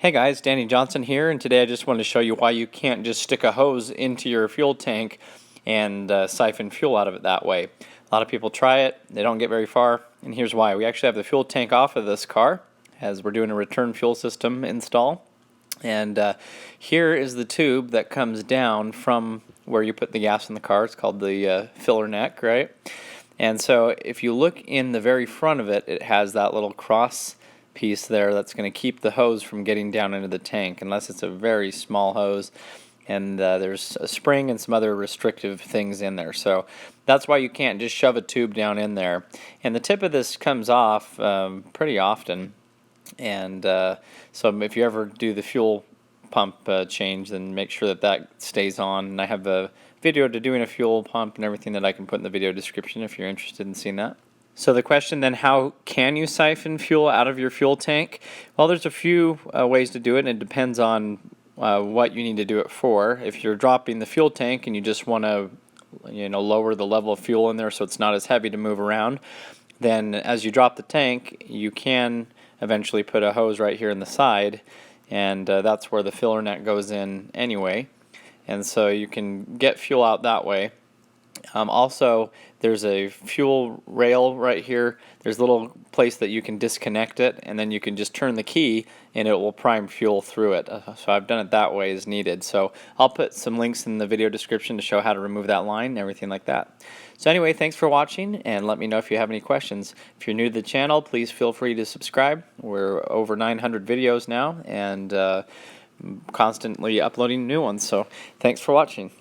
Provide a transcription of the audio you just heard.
Hey guys, Danny Johnson here, and today I just want to show you why you can't just stick a hose into your fuel tank and siphon fuel out of it that way. A lot of people try it, they don't get very far, and here's why. We actually have the fuel tank off of this car as we're doing a return fuel system install. And here is the tube that comes down from where you put the gas in the car. It's called the filler neck, right? And so if you look in the very front of it, it has that little cross piece there that's going to keep the hose from getting down into the tank unless it's a very small hose, and there's a spring and some other restrictive things in there, so that's why you can't just shove a tube down in there. And the tip of this comes off pretty often, and so if you ever do the fuel pump change, then make sure that that stays on. And I have a video to doing a fuel pump and everything that I can put in the video description if you're interested in seeing that. So the question then, how can you siphon fuel out of your fuel tank? Well, there's a few ways to do it, and it depends on what you need to do it for. If you're dropping the fuel tank and you just want to lower the level of fuel in there so it's not as heavy to move around, then as you drop the tank, you can eventually put a hose right here in the side, and that's where the filler net goes in anyway. And so you can get fuel out that way. Also, there's a fuel rail right here. There's a little place that you can disconnect it, and then you can just turn the key and it will prime fuel through it. So I've done it that way as needed. So I'll put some links in the video description to show how to remove that line and everything like that. So anyway, thanks for watching, and let me know if you have any questions. If you're new to the channel, please feel free to subscribe. We're over 900 videos now, and constantly uploading new ones. So thanks for watching.